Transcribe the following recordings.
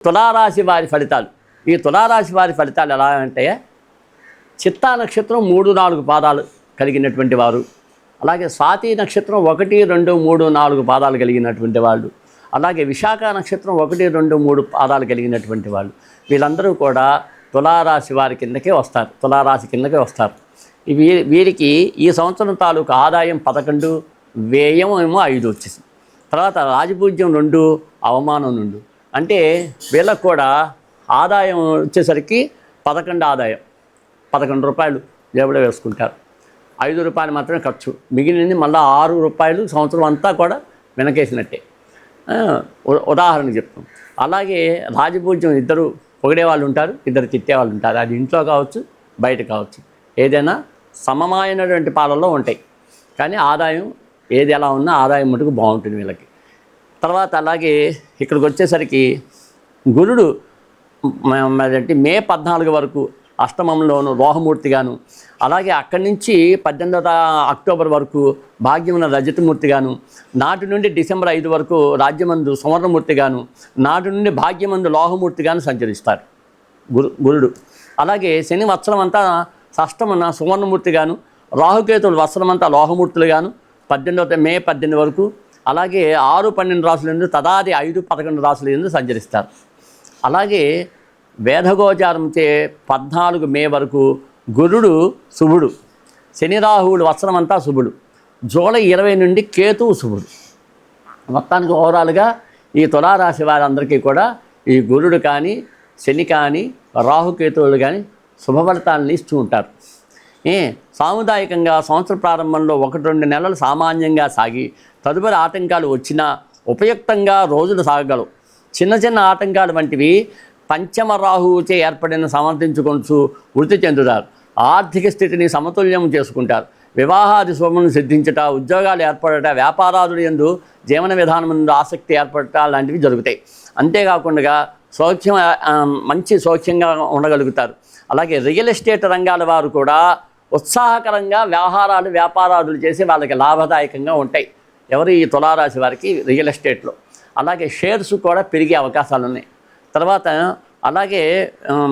తులారాశి వారి ఫలితాలు. ఈ తులారాశి వారి ఫలితాలు ఎలా అంటే, చిత్తా నక్షత్రం 3-4 పాదాలు కలిగినటువంటి వారు, అలాగే స్వాతి నక్షత్రం 1, 2, 3, 4 పాదాలు కలిగినటువంటి వాళ్ళు, అలాగే విశాఖ నక్షత్రం 1, 2, 3 పాదాలు కలిగినటువంటి వాళ్ళు, వీళ్ళందరూ కూడా తులారాశి వారి కిందకే వస్తారు. తులారాశి కిందకే వస్తారు. వీరికి ఈ సంవత్సరం తాలూకు ఆదాయం 11, వ్యయం ఏమో 5 వచ్చేసింది. తర్వాత రాజపూజ్యం 2, అవమానం 2. అంటే వీళ్ళకు కూడా ఆదాయం వచ్చేసరికి 11 ఆదాయం, 11 రూపాయలు జేబులో వేసుకుంటారు. 5 రూపాయలు మాత్రమే ఖర్చు, మిగిలినది మళ్ళీ 6 రూపాయలు సంవత్సరం అంతా కూడా వెనకేసినట్టే. ఉదాహరణకు చెప్తాం. అలాగే రాజపూజ్యం 2 పొగిడే వాళ్ళు ఉంటారు, 2 తిట్టేవాళ్ళు ఉంటారు. అది ఇంట్లో కావచ్చు, బయట కావచ్చు, ఏదైనా సమమైనటువంటి పాలల్లో ఉంటాయి. కానీ ఆదాయం ఏది ఎలా ఉన్నా ఆదాయం మటుకు బాగుంటుంది వీళ్ళకి. తర్వాత అలాగే ఇక్కడికి వచ్చేసరికి గురుడు మే 14 వరకు అష్టమంలోను రోహమూర్తిగాను, అలాగే అక్కడి నుంచి 18 అక్టోబర్ వరకు భాగ్యమున రజతమూర్తిగాను, నాటి నుండి డిసెంబర్ 5 వరకు రాజ్యమందు సువర్ణమూర్తిగాను, నాటి నుండి భాగ్యమందు లోహమూర్తిగాను సంచరిస్తారు గురుడు. అలాగే శని వత్సరం అంతా షష్టమున సువర్ణమూర్తిగాను, రాహుకేతువులు వత్సరమంతా లోహమూర్తులుగాను మే 18 వరకు, అలాగే 6, 12 రాసుల ఎందు తదాది 5, 11 రాసుల ఎందు సంచరిస్తారు. అలాగే వేదగోచారంచే 14 మే వరకు గురుడు శుభుడు, శని రాహువుడు వత్సరమంతా శుభుడు, జూలై 20 నుండి కేతువు శుభుడు. మొత్తానికి ఓవరాల్గా ఈ తులారాశి వారందరికీ కూడా ఈ గురుడు కానీ, శని కానీ, రాహుకేతువులు కానీ శుభఫలితాలను ఇస్తూ ఉంటారు. సాముదాయికంగా సంవత్సర ప్రారంభంలో 1-2 నెలలు సామాన్యంగా సాగి తదుపరి ఆటంకాలు వచ్చినా ఉపయుక్తంగా రోజులు సాగగలవు. చిన్న చిన్న ఆటంకాలు వంటివి పంచమ రాహువుచే ఏర్పడిన సమర్థించుకొంచు వృద్ధి చెందుతారు. ఆర్థిక స్థితిని సమతుల్యం చేసుకుంటారు. వివాహాది శుభమును సిద్ధించట, ఉద్యోగాలు ఏర్పడట, వ్యాపారాదులు యందు జీవన విధానం ముందు ఆసక్తి ఏర్పడట లాంటివి జరుగుతాయి. అంతేకాకుండా మంచి సౌఖ్యంగా ఉండగలుగుతారు. అలాగే రియల్ ఎస్టేట్ రంగాల వారు కూడా ఉత్సాహకరంగా వ్యాపారాదులు చేసి వాళ్ళకి లాభదాయకంగా ఉంటాయి. ఎవరు ఈ తులారాశి వారికి రియల్ ఎస్టేట్లో. అలాగే షేర్స్ కూడా పెరిగే అవకాశాలు ఉన్నాయి. తర్వాత అలాగే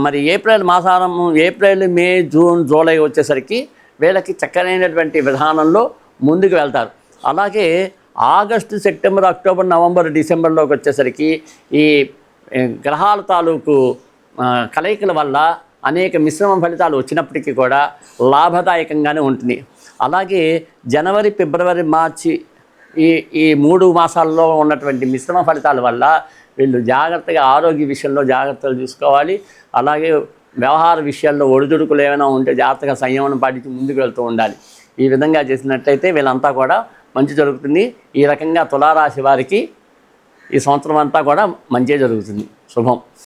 మరి ఏప్రిల్, మే, జూన్, జూలై వచ్చేసరికి వీళ్ళకి చక్కనైనటువంటి విధానంలో ముందుకు వెళ్తారు. అలాగే ఆగస్టు, సెప్టెంబర్, అక్టోబర్, నవంబర్, డిసెంబర్లోకి వచ్చేసరికి ఈ గ్రహాల తాలూకు కలయికల వల్ల అనేక మిశ్రమ ఫలితాలు వచ్చినప్పటికీ కూడా లాభదాయకంగానే ఉంటుంది. అలాగే జనవరి, ఫిబ్రవరి, మార్చి ఈ 3 మాసాల్లో ఉన్నటువంటి మిశ్రమ ఫలితాల వల్ల వీళ్ళు జాగ్రత్తగా ఆరోగ్య విషయంలో జాగ్రత్తలు తీసుకోవాలి. అలాగే వ్యవహార విషయాల్లో ఒడిదుడుకులు ఏమైనా ఉంటే జాగ్రత్తగా సంయమనం పాటించి ముందుకు వెళ్తూ ఉండాలి. ఈ విధంగా చేసినట్లయితే వీళ్ళంతా కూడా మంచి జరుగుతుంది. ఈ రకంగా తులారాశి వారికి ఈ సంవత్సరం అంతా కూడా మంచి జరుగుతుంది. శుభం.